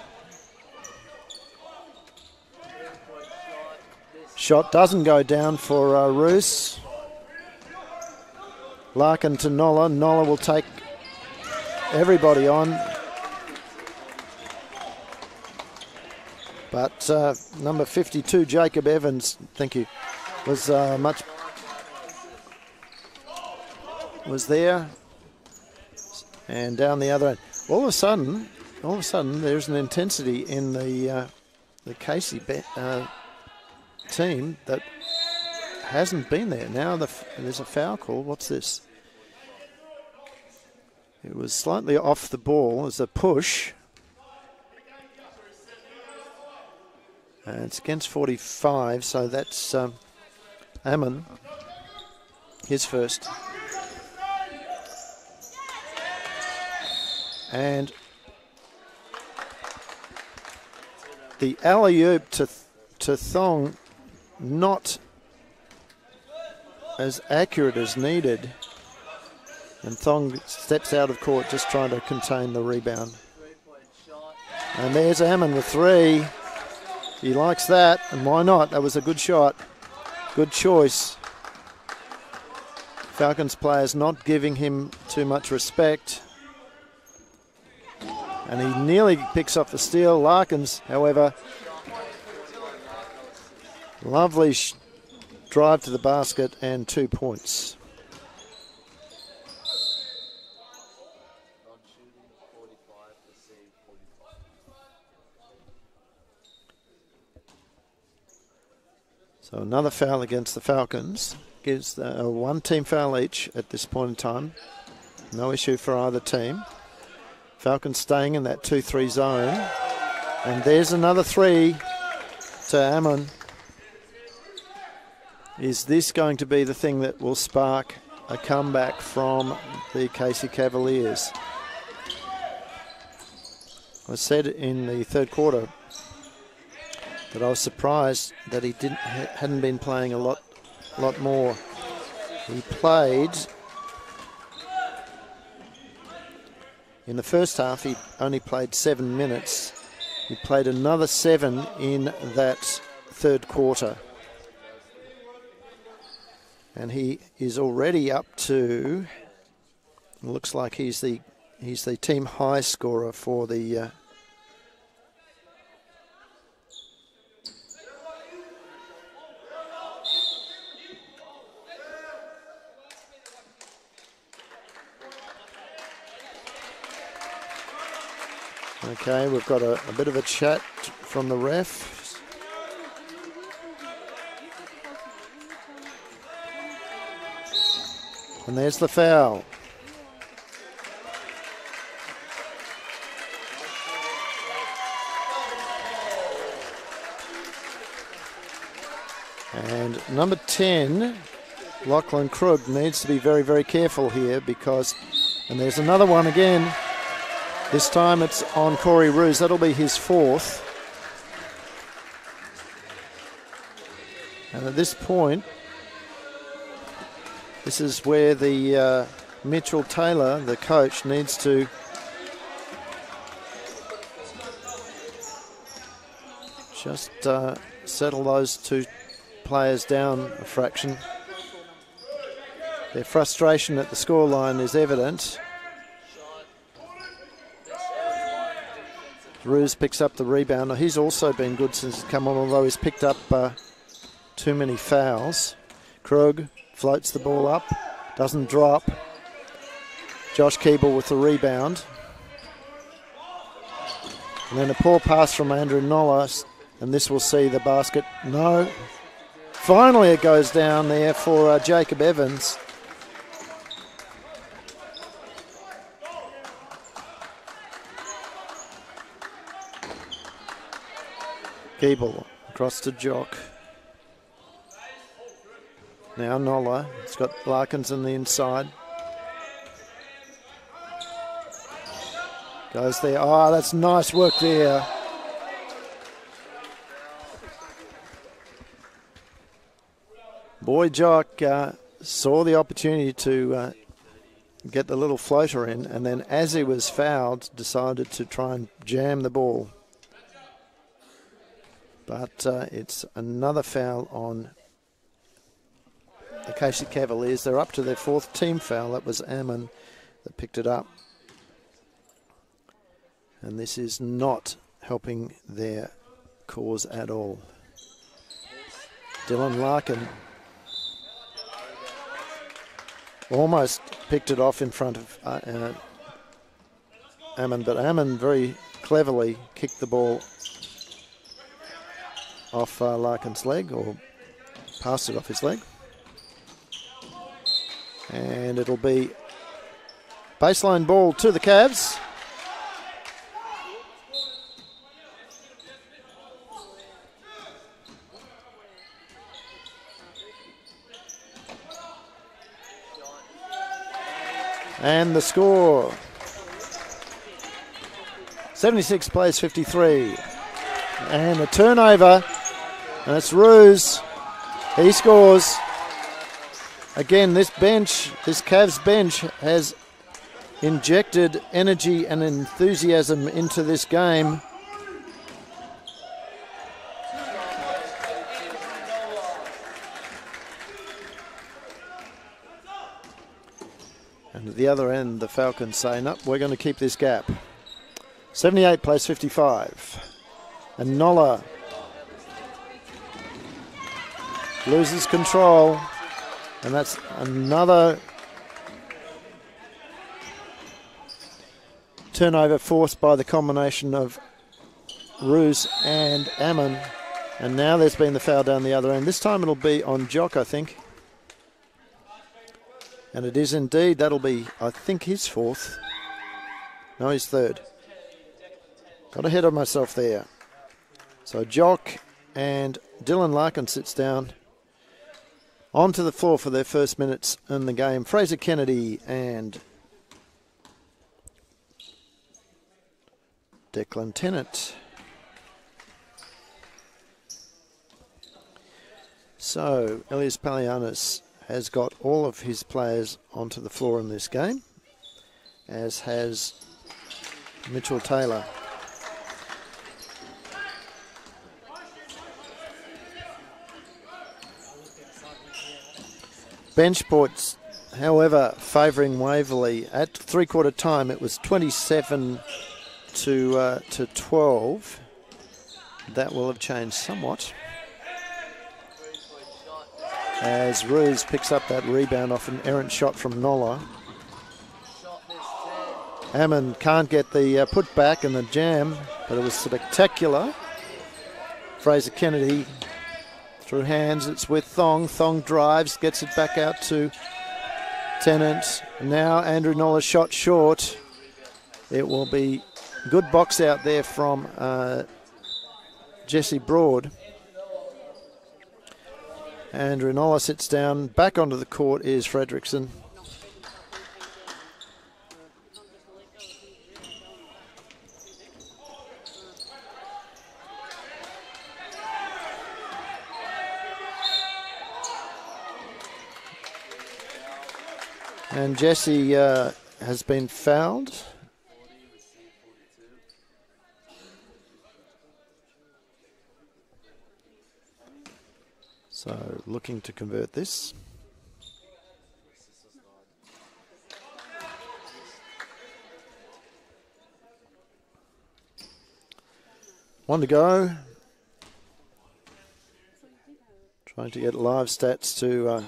Shot doesn't go down for Roos. Larkin to Nola. Nola will take everybody on. But number 52, Jacob Evans, thank you, was there. And down the other end. All of a sudden, there's an intensity in the Casey team that hasn't been there. Now there's a foul call. What's this? It was slightly off the ball as a push. And it's against 45, so that's Ammon, his first. And the alley-oop to Thong, not as accurate as needed. And Thong steps out of court just trying to contain the rebound. And there's Ammon with three. He likes that, and why not? That was a good shot. Good choice. Falcons players not giving him too much respect. And he nearly picks off the steal. Larkins, however, lovely drive to the basket and 2 points. So another foul against the Falcons. Gives a one-team foul each at this point in time. No issue for either team. Falcons staying in that 2-3 zone. And there's another three to Ammon. Is this going to be the thing that will spark a comeback from the Casey Cavaliers? I said in the third quarter that I was surprised that he hadn't been playing a lot more. He played in the first half. He only played 7 minutes. He played another 7 in that third quarter, and he is already up to. Looks like he's the team high scorer for the. Okay, we've got a bit of a chat from the ref. And there's the foul. And number 10, Lachlan Krug, needs to be very, very careful here because, and there's another one again. This time it's on Corey Roos. That'll be his fourth. And at this point, this is where the Mitchell Taylor, the coach, needs to just settle those two players down a fraction. Their frustration at the scoreline is evident. Roos picks up the rebound. He's also been good since he's come on, although he's picked up too many fouls. Krug floats the ball up, doesn't drop. Josh Keeble with the rebound. And then a poor pass from Andrew Noller, and this will see the basket. No. Finally it goes down there for Jacob Evans. Keeble across to Jock. Now Noller. It's got Larkins on the inside. Goes there. Oh, that's nice work there. Boy Jock saw the opportunity to get the little floater in, and then as he was fouled, decided to try and jam the ball. But it's another foul on the Casey Cavaliers. They're up to their fourth team foul. That was Ammon that picked it up. And this is not helping their cause at all. Dylan Larkin almost picked it off in front of Ammon, but Ammon very cleverly kicked the ball off Larkin's leg, or passed it off his leg. And it'll be baseline ball to the Cavs. And the score, 76 plays 53. And a turnover, and it's Roos. He scores. Again, this Cavs bench has injected energy and enthusiasm into this game. And at the other end, the Falcons say, no, we're going to keep this gap. 78 plays 55. And Noller loses control. And that's another turnover forced by the combination of Roos and Ammon. And now there's been the foul down the other end. This time it'll be on Jock, I think. And it is indeed. That'll be, I think, his fourth. No, his third. Got ahead of myself there. So Jock and Dylan Larkin sits down onto the floor for their first minutes in the game. Fraser Kennedy and Declan Tennant. So Elias Palianis has got all of his players onto the floor in this game, as has Mitchell Taylor. Bench points, however, favouring Waverley. At three-quarter time, it was 27 to 12. That will have changed somewhat, as Roos picks up that rebound off an errant shot from Noller. Ammon can't get the put back and the jam, but it was spectacular. Fraser Kennedy through hands, it's with Thong. Thong drives, gets it back out to Tennant. Now Andrew Noller shot short. It will be good box out there from Jesse Broad. Andrew Noller sits down. Back onto the court is Fredrickson. And Jesse has been fouled. So looking to convert this. One to go. Trying to get live stats to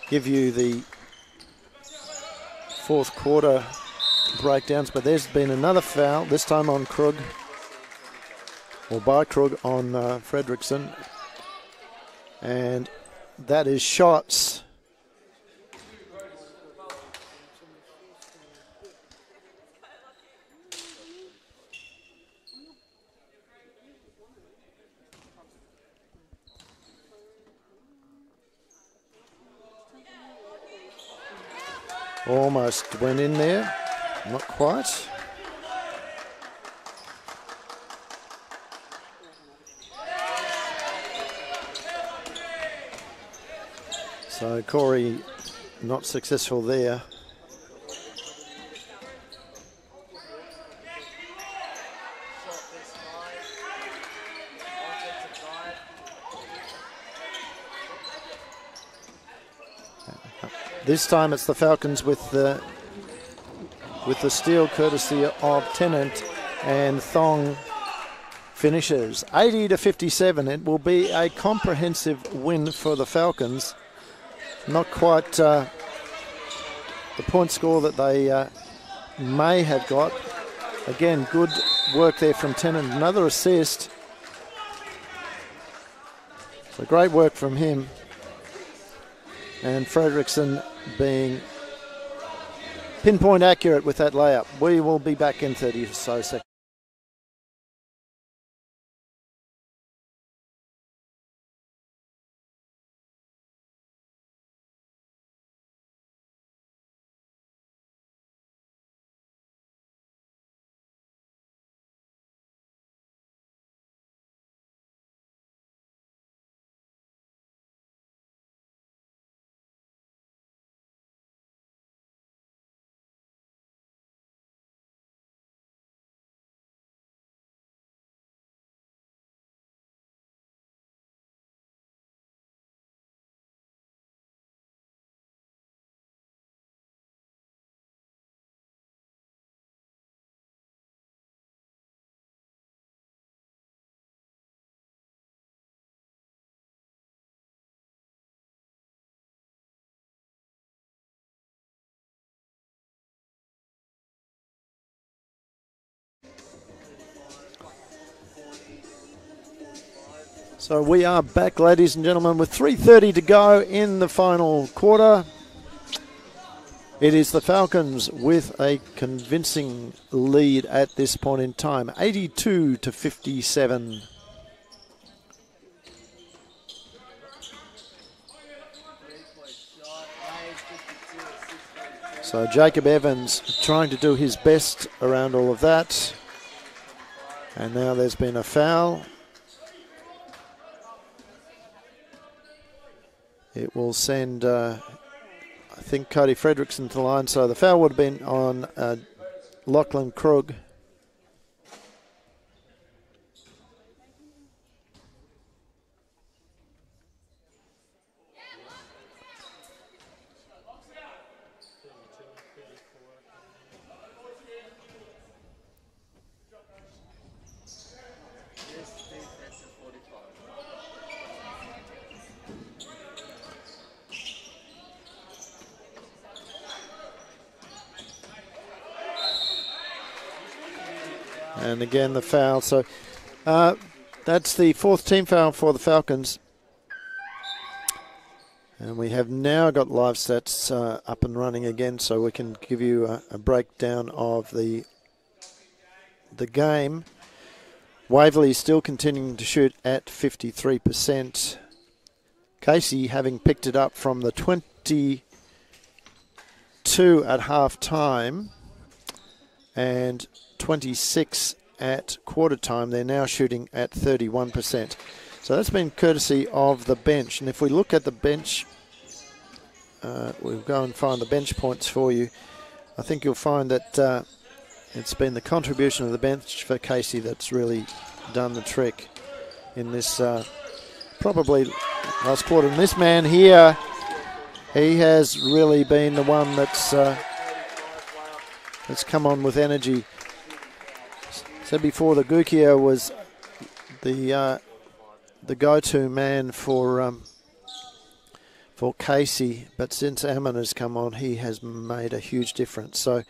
give you the fourth quarter breakdowns, but there's been another foul, this time on Krug, or by Krug on Fredrickson, and that is shots. Almost went in there, not quite. So Corey not successful there. This time it's the Falcons with the steal, courtesy of Tennant, and Thong finishes 80-57. It will be a comprehensive win for the Falcons. Not quite the point score that they may have got. Again, good work there from Tennant. Another assist. So great work from him. And Fredrickson being pinpoint accurate with that layup. We will be back in 30 or so seconds. So we are back, ladies and gentlemen, with 3:30 to go in the final quarter. It is the Falcons with a convincing lead at this point in time, 82-57. So Jacob Evans trying to do his best around all of that. And now there's been a foul. It will send, I think, Cody Fredrickson to the line. So the foul would have been on Lachlan Krug. And again, the foul. So that's the fourth team foul for the Falcons. And we have now got live stats up and running again, so we can give you a breakdown of the game. Waverley still continuing to shoot at 53%. Casey having picked it up from the 22 at half time and 26 at quarter time. They're now shooting at 31%. So that's been courtesy of the bench. And if we look at the bench, we'll go and find the bench points for you. I think you'll find that it's been the contribution of the bench for Casey that's really done the trick in this probably last quarter. And this man here, he has really been the one that's come on with energy. Said before, the Gukia was the go-to man for Casey, but since Ammon has come on, he has made a huge difference. So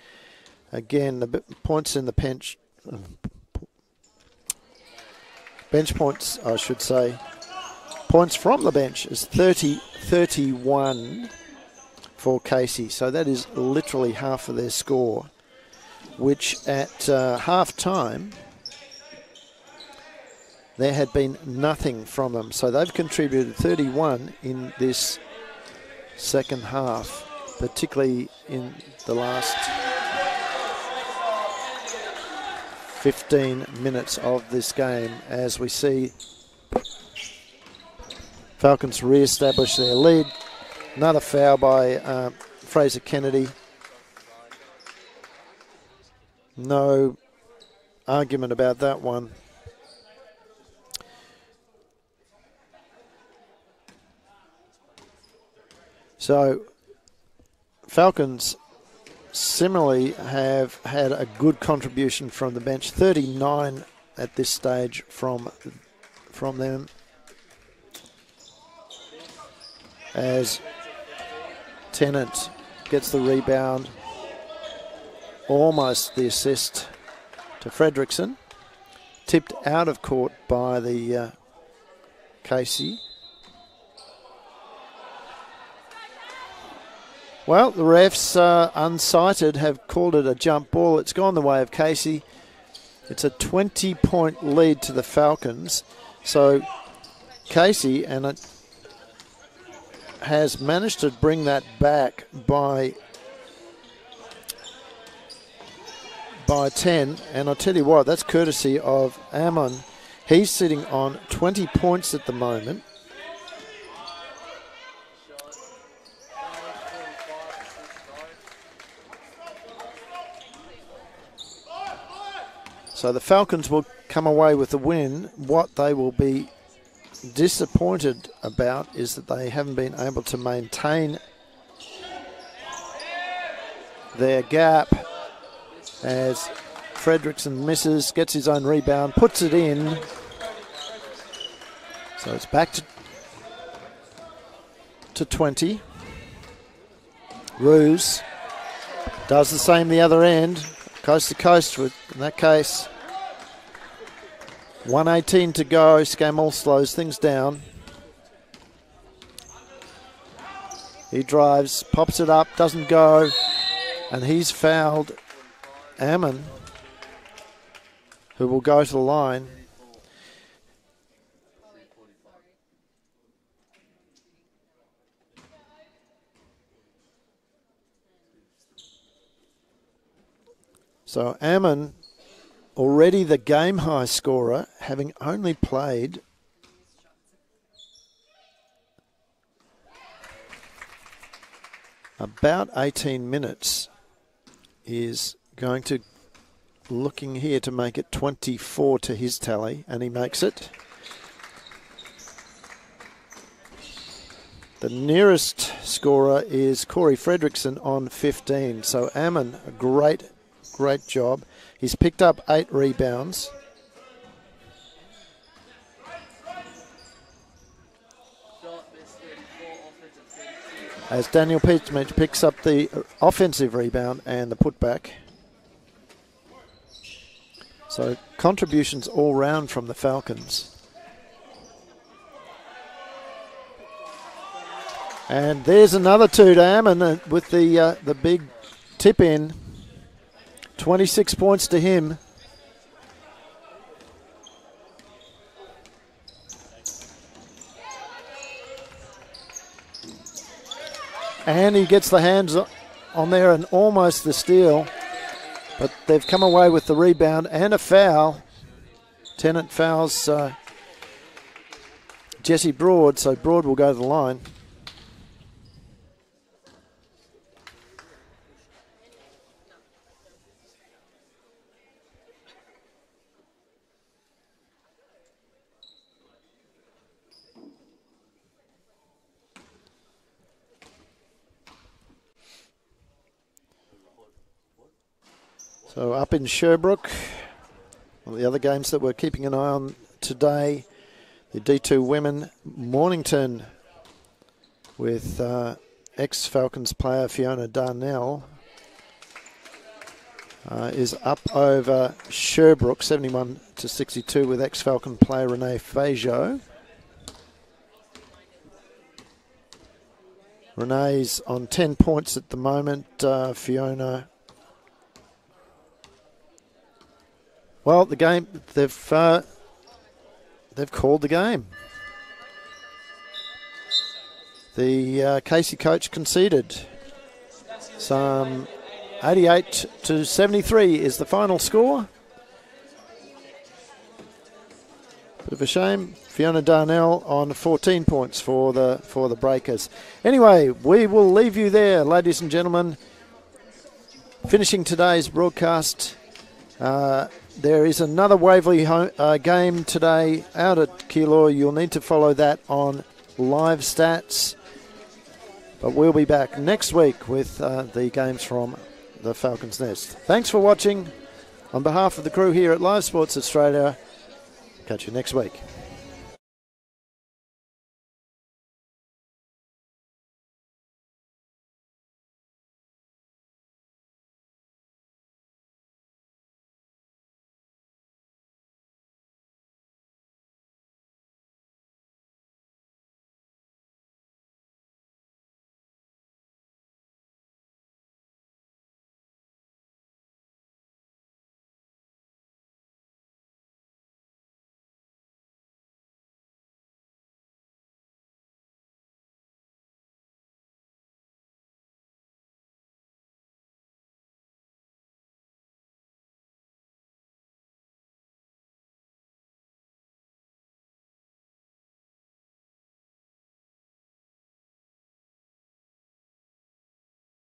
again, the points in the bench points, I should say, points from the bench is 30-31 for Casey. So that is literally half of their score, which at half time there had been nothing from them. So they've contributed 31 in this second half, particularly in the last 15 minutes of this game, as we see Falcons re-establish their lead. Another foul by Fraser Kennedy. No argument about that one. So Falcons similarly have had a good contribution from the bench. 39 at this stage from them, as Tennant gets the rebound, almost the assist to Fredrickson, tipped out of court by the Casey. Well, the refs, unsighted, have called it a jump ball. It's gone the way of Casey. It's a 20-point lead to the Falcons. So Casey, and it has managed to bring that back by 10. And I'll tell you what, that's courtesy of Ammon. He's sitting on 20 points at the moment. So the Falcons will come away with the win. What they will be disappointed about is that they haven't been able to maintain their gap, as Fredrickson misses, gets his own rebound, puts it in. So it's back to 20. Ruse does the same the other end. Coast to coast with, in that case. 1:18 to go. Scammell slows things down. He drives, pops it up, doesn't go, and he's fouled Ammon, who will go to the line. So Ammon, already the game high scorer, having only played about 18 minutes, is going to looking here to make it 24 to his tally, and he makes it. The nearest scorer is Corey Fredrickson on 15. So Ammon, a great job. He's picked up 8 rebounds. As Daniel Peachmich picks up the offensive rebound and the putback. So contributions all round from the Falcons. And there's another 2 to Ammon with the big tip in. 26 points to him. And he gets the hands on there and almost the steal. But they've come away with the rebound and a foul. Tennant fouls Jesse Broad, so Broad will go to the line. So up in Sherbrooke One of the other games that we're keeping an eye on today, the D2 Women, Mornington with ex-Falcons player Fiona Darnell is up over Sherbrooke, 71-62, with ex-Falcon player Renee Fajo. Renee's on 10 points at the moment. Fiona. Well, the game, they've called the game. The Casey coach conceded. Some 88-73 is the final score. Bit of a shame. Fiona Darnell on 14 points for the Breakers. Anyway, we will leave you there, ladies and gentlemen. Finishing today's broadcast, there is another Waverley game today out at Keilor. You'll need to follow that on live stats. But we'll be back next week with the games from the Falcons' Nest. Thanks for watching. On behalf of the crew here at Live Sports Australia, catch you next week.